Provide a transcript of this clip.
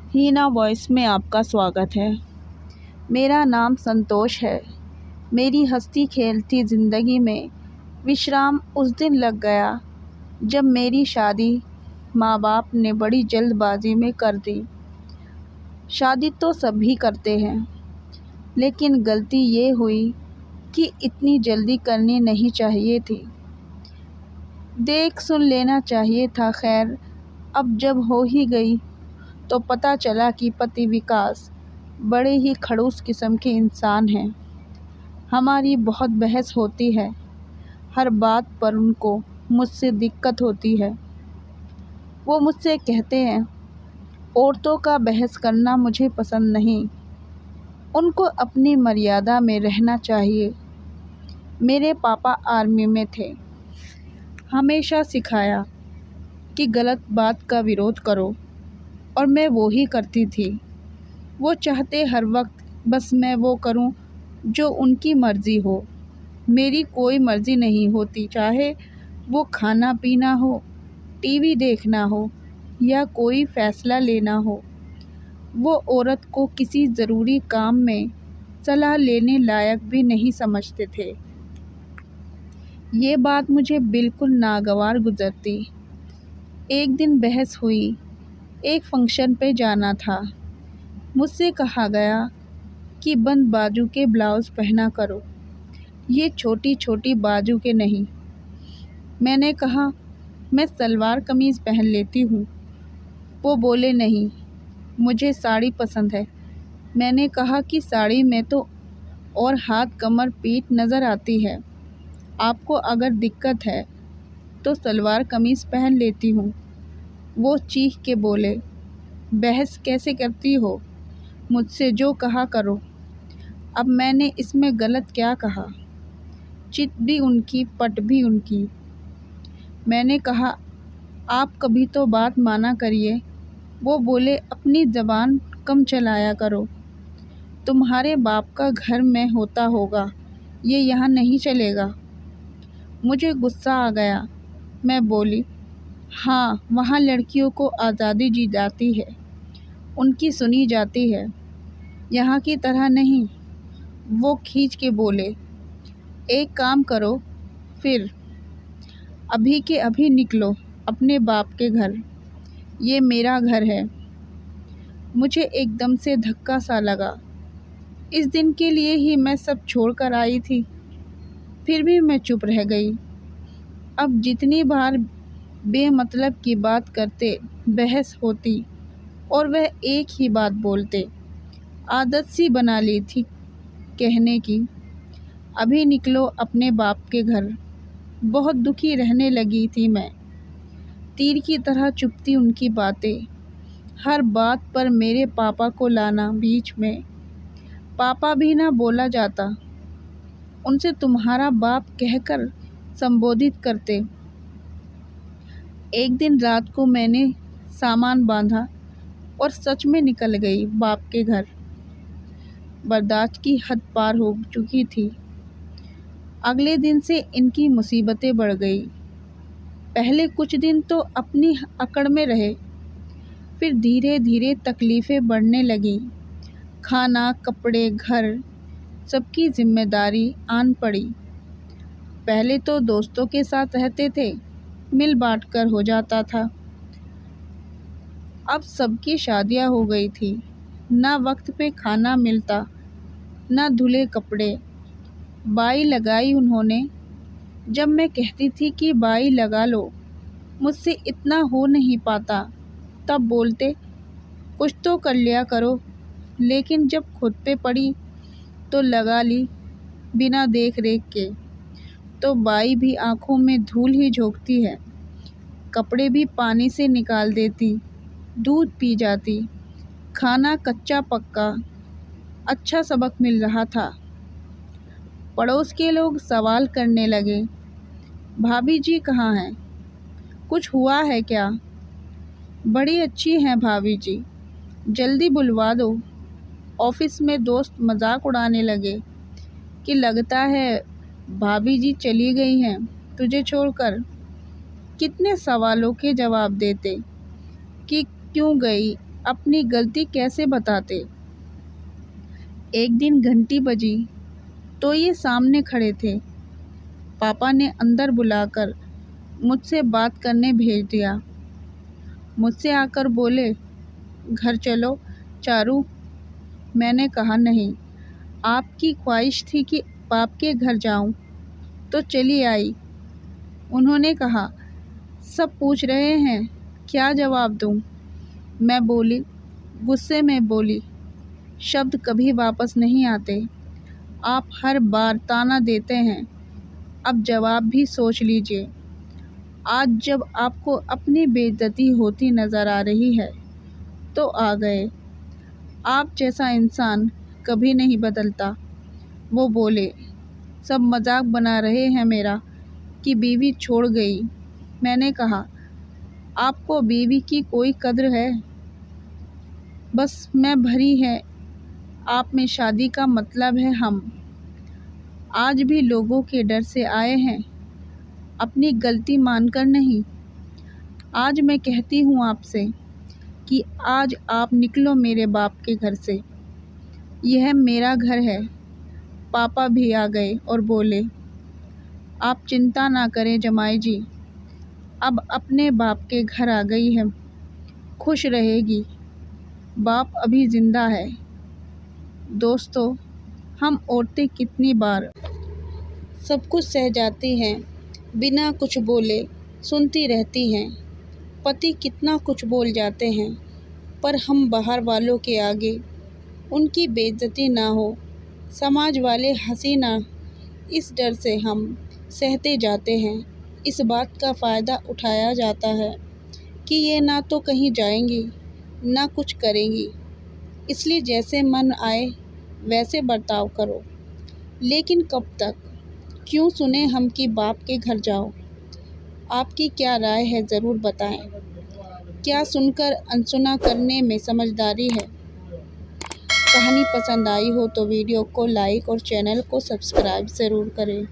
हीना voice में आपका स्वागत है। मेरा नाम संतोष है। मेरी हंसती खेलती ज़िंदगी में विश्राम उस दिन लग गया जब मेरी शादी माँ बाप ने बड़ी जल्दबाजी में कर दी। शादी तो सभी करते हैं, लेकिन गलती ये हुई कि इतनी जल्दी करनी नहीं चाहिए थी। देख सुन लेना चाहिए था। खैर, अब जब हो ही गई तो पता चला कि पति विकास बड़े ही खड़ूस किस्म के इंसान हैं। हमारी बहुत बहस होती है, हर बात पर उनको मुझसे दिक्कत होती है। वो मुझसे कहते हैं, औरतों का बहस करना मुझे पसंद नहीं, उनको अपनी मर्यादा में रहना चाहिए। मेरे पापा आर्मी में थे, हमेशा सिखाया कि गलत बात का विरोध करो, और मैं वो ही करती थी। वो चाहते हर वक्त बस मैं वो करूं जो उनकी मर्ज़ी हो। मेरी कोई मर्ज़ी नहीं होती, चाहे वो खाना पीना हो, टीवी देखना हो या कोई फ़ैसला लेना हो। वो औरत को किसी ज़रूरी काम में सलाह लेने लायक भी नहीं समझते थे। ये बात मुझे बिल्कुल नागवार गुज़रती। एक दिन बहस हुई। एक फंक्शन पे जाना था। मुझसे कहा गया कि बंद बाजू के ब्लाउज़ पहना करो, ये छोटी छोटी बाजू के नहीं। मैंने कहा, मैं सलवार कमीज़ पहन लेती हूँ। वो बोले, नहीं, मुझे साड़ी पसंद है। मैंने कहा कि साड़ी में तो और हाथ कमर पीठ नज़र आती है। आपको अगर दिक्कत है तो सलवार कमीज़ पहन लेती हूँ। वो चीख के बोले, बहस कैसे करती हो, मुझसे जो कहा करो। अब मैंने इसमें गलत क्या कहा? चित भी उनकी, पट भी उनकी। मैंने कहा, आप कभी तो बात माना करिए। वो बोले, अपनी ज़बान कम चलाया करो। तुम्हारे बाप का घर में होता होगा, ये यहाँ नहीं चलेगा। मुझे गुस्सा आ गया। मैं बोली, हाँ, वहाँ लड़कियों को आज़ादी दी जाती है, उनकी सुनी जाती है, यहाँ की तरह नहीं। वो खींच के बोले, एक काम करो, फिर अभी के अभी निकलो अपने बाप के घर, ये मेरा घर है। मुझे एकदम से धक्का सा लगा। इस दिन के लिए ही मैं सब छोड़ कर आई थी, फिर भी मैं चुप रह गई। अब जितनी बार बेमतलब की बात करते, बहस होती और वह एक ही बात बोलते, आदत सी बना ली थी कहने की, अभी निकलो अपने बाप के घर। बहुत दुखी रहने लगी थी मैं। तीर की तरह चुभती उनकी बातें, हर बात पर मेरे पापा को लाना बीच में। पापा भी ना बोला जाता, उनसे तुम्हारा बाप कहकर संबोधित करते। एक दिन रात को मैंने सामान बांधा और सच में निकल गई बाप के घर। बर्दाश्त की हद पार हो चुकी थी। अगले दिन से इनकी मुसीबतें बढ़ गई। पहले कुछ दिन तो अपनी अकड़ में रहे, फिर धीरे धीरे तकलीफ़ें बढ़ने लगीं। खाना, कपड़े, घर, सबकी जिम्मेदारी आन पड़ी। पहले तो दोस्तों के साथ रहते थे, मिल बांट कर हो जाता था। अब सबकी शादियां हो गई थी, ना वक्त पे खाना मिलता, ना धुले कपड़े। बाई लगाई उन्होंने। जब मैं कहती थी कि बाई लगा लो, मुझसे इतना हो नहीं पाता, तब बोलते, कुछ तो कर लिया करो। लेकिन जब खुद पे पड़ी तो लगा ली बिना देख रेख के। तो बाई भी आंखों में धूल ही झोंकती है, कपड़े भी पानी से निकाल देती, दूध पी जाती, खाना कच्चा पक्का। अच्छा सबक मिल रहा था। पड़ोस के लोग सवाल करने लगे, भाभी जी कहाँ हैं, कुछ हुआ है क्या? बड़ी अच्छी हैं भाभी जी, जल्दी बुलवा दो। ऑफिस में दोस्त मजाक उड़ाने लगे कि लगता है भाभी जी चली गई हैं तुझे छोड़कर। कितने सवालों के जवाब देते कि क्यों गई, अपनी गलती कैसे बताते। एक दिन घंटी बजी तो ये सामने खड़े थे। पापा ने अंदर बुलाकर मुझसे बात करने भेज दिया। मुझसे आकर बोले, घर चलो चारू। मैंने कहा नहीं, आपकी ख्वाहिश थी कि बाप के घर जाऊं, तो चली आई। उन्होंने कहा, सब पूछ रहे हैं, क्या जवाब दूं। मैं बोली, गुस्से में बोली, शब्द कभी वापस नहीं आते। आप हर बार ताना देते हैं, अब जवाब भी सोच लीजिए। आज जब आपको अपनी बेइज्जती होती नज़र आ रही है तो आ गए। आप जैसा इंसान कभी नहीं बदलता। वो बोले, सब मजाक बना रहे हैं मेरा कि बीवी छोड़ गई। मैंने कहा, आपको बीवी की कोई कद्र है? बस मैं भरी है आप में शादी का मतलब है हम। आज भी लोगों के डर से आए हैं, अपनी गलती मानकर नहीं। आज मैं कहती हूँ आपसे कि आज आप निकलो मेरे बाप के घर से। यह मेरा घर है। पापा भी आ गए और बोले, आप चिंता ना करें जमाई जी, अब अपने बाप के घर आ गई है, खुश रहेगी। बाप अभी ज़िंदा है। दोस्तों, हम औरतें कितनी बार सब कुछ सह जाती हैं, बिना कुछ बोले सुनती रहती हैं। पति कितना कुछ बोल जाते हैं, पर हम बाहर वालों के आगे उनकी बेइज्जती ना हो, समाज वाले हंसी ना, इस डर से हम सहते जाते हैं। इस बात का फ़ायदा उठाया जाता है कि ये ना तो कहीं जाएंगी ना कुछ करेंगी, इसलिए जैसे मन आए वैसे बर्ताव करो। लेकिन कब तक? क्यों सुने हम कि बाप के घर जाओ। आपकी क्या राय है, ज़रूर बताएं। क्या सुनकर अनसुना करने में समझदारी है? कहानी पसंद आई हो तो वीडियो को लाइक और चैनल को सब्सक्राइब ज़रूर करें।